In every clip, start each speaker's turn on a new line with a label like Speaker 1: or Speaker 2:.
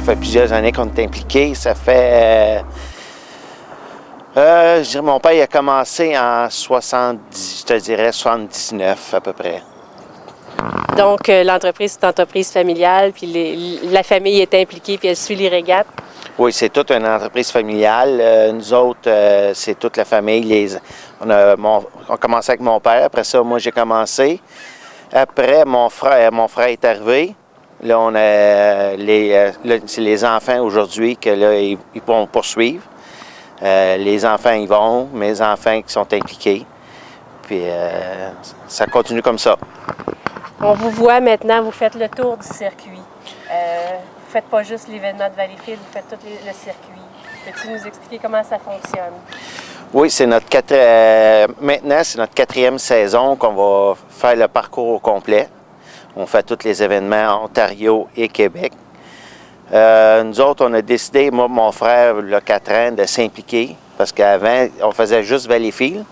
Speaker 1: fait plusieurs années qu'on est impliqué. Ça fait... je dirais, mon père il a commencé en 70, je te dirais 79 à peu près.
Speaker 2: Donc, l'entreprise, c'est une entreprise familiale, puis la famille est impliquée, puis elle suit les régates.
Speaker 1: Oui, c'est toute une entreprise familiale. Nous autres, c'est toute la famille. On a commencé avec mon père. Après ça, moi, j'ai commencé. Après, mon frère est arrivé. Là, on a c'est les enfants aujourd'hui que là, ils vont poursuivre. Les enfants y vont, mes enfants qui sont impliqués. Puis, ça continue comme ça.
Speaker 2: On vous voit maintenant, vous faites le tour du circuit. Vous ne faites pas juste l'événement de Valleyfield, vous faites tout le circuit. Peux-tu nous expliquer comment ça fonctionne?
Speaker 1: Oui, maintenant, c'est notre 4e saison qu'on va faire le parcours au complet. On fait tous les événements Ontario et Québec. Nous autres, on a décidé, moi et mon frère, il y a 4 ans, de s'impliquer parce qu'avant, on faisait juste Valleyfield.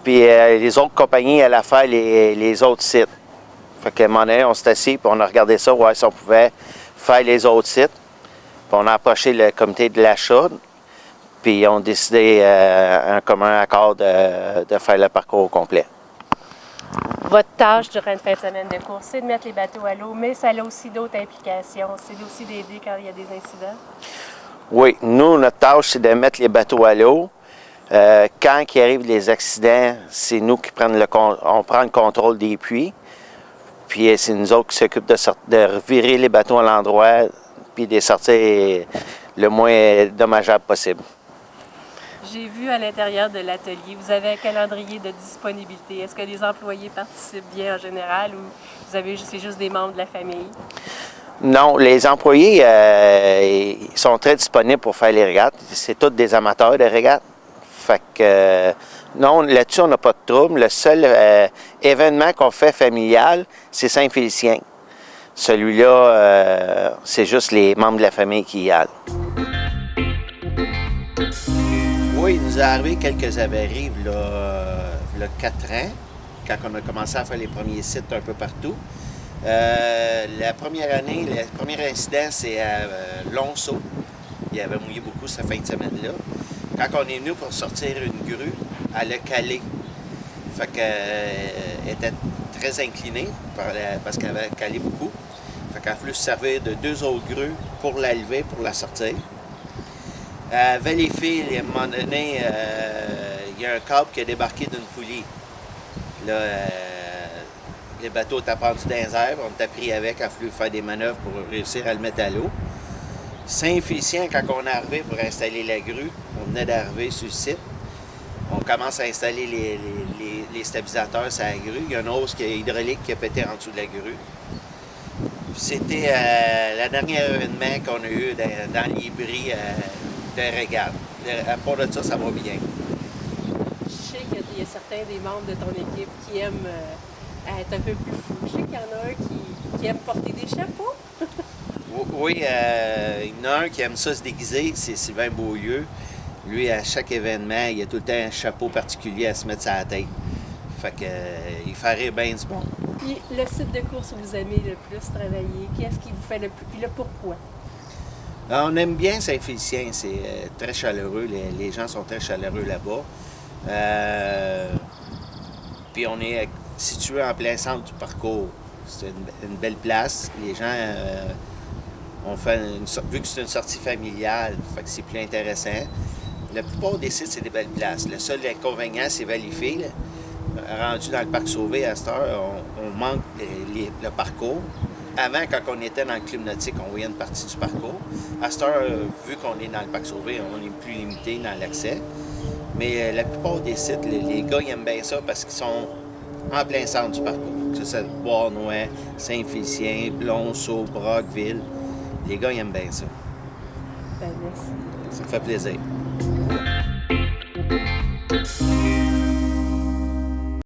Speaker 1: Puis les autres compagnies allaient faire les autres sites. Fait qu'à un moment donné, on s'est assis et on a regardé ça, voir si on pouvait faire les autres sites. Puis on a approché le comité de l'achat, puis ils ont décidé un commun accord de faire le parcours au complet.
Speaker 2: Votre tâche durant une fin de semaine de course, c'est de mettre les bateaux à l'eau, mais ça a aussi d'autres implications. C'est aussi d'aider quand il y a des incidents?
Speaker 1: Oui, nous, notre tâche, c'est de mettre les bateaux à l'eau. Quand il arrive des accidents, c'est nous qui prend le contrôle des puits. Puis c'est nous autres qui s'occupent de revirer les bateaux à l'endroit puis de les sortir le moins dommageable possible.
Speaker 2: J'ai vu à l'intérieur de l'atelier, vous avez un calendrier de disponibilité. Est-ce que les employés participent bien en général ou c'est juste des membres de la famille?
Speaker 1: Non, les employés ils sont très disponibles pour faire les régates. C'est tous des amateurs de régates. Fait que non, là-dessus, on n'a pas de trouble. Le seul événement qu'on fait familial, c'est Saint-Félicien. Celui-là, c'est juste les membres de la famille qui y allent. Oui, il nous est arrivé quelques avaries, là, 4 ans, quand on a commencé à faire les premiers sites un peu partout. La première année, le premier incident, c'est à Lonceau. Il avait mouillé beaucoup cette fin de semaine-là. Quand on est venu pour sortir une grue, elle a calé. Fait qu'elle était très inclinée parce qu'elle avait calé beaucoup. Fait qu'elle a fallu se servir de 2 autres grues pour la lever, pour la sortir. À Valleyfield, à un moment donné, il y a un câble qui a débarqué d'une poulie. Là, les bateaux étaient pendus dans les airs, on t'a pris avec, il a fallu faire des manœuvres pour réussir à le mettre à l'eau. Saint-Félicien, quand on est arrivé pour installer la grue, on venait d'arriver sur le site. On commence à installer les stabilisateurs sur la grue. Il y a une hausse hydraulique qui a pété en dessous de la grue. C'était le dernier événement qu'on a eu dans les bris de régate. À part de ça, ça va bien.
Speaker 2: Je sais qu'il y a certains des membres de ton équipe qui aiment être un peu plus fous. Je sais qu'il y en a un qui aime porter des chapeaux.
Speaker 1: Oui, il y en a un qui aime ça se déguiser, c'est Sylvain Beaulieu. Lui, à chaque événement, il a tout le temps un chapeau particulier à se mettre sur la tête. Fait que, il fait rire bien du monde.
Speaker 2: Puis le site de course où vous aimez le plus travailler, qu'est-ce qui vous fait le plus? Puis le pourquoi?
Speaker 1: On aime bien Saint-Félicien, c'est très chaleureux. Les gens sont très chaleureux là-bas. Puis on est situé en plein centre du parcours. C'est une belle place. Les gens vu que c'est une sortie familiale, fait que c'est plus intéressant. La plupart des sites, c'est des belles places. Le seul inconvénient, c'est Valleyfield. Rendu dans le parc Sauvé à cette heure, on manque le parcours. Avant, quand on était dans le club nautique, on voyait une partie du parcours. À cette heure, vu qu'on est dans le parc Sauvé, on est plus limité dans l'accès. Mais la plupart des sites, les gars, ils aiment bien ça parce qu'ils sont en plein centre du parcours. Que ce soit Bois-Nouin, Saint-Félicien, Lonceau, Brockville. Les gars, ils aiment bien ça.
Speaker 2: Ben, merci.
Speaker 1: Ça me fait plaisir.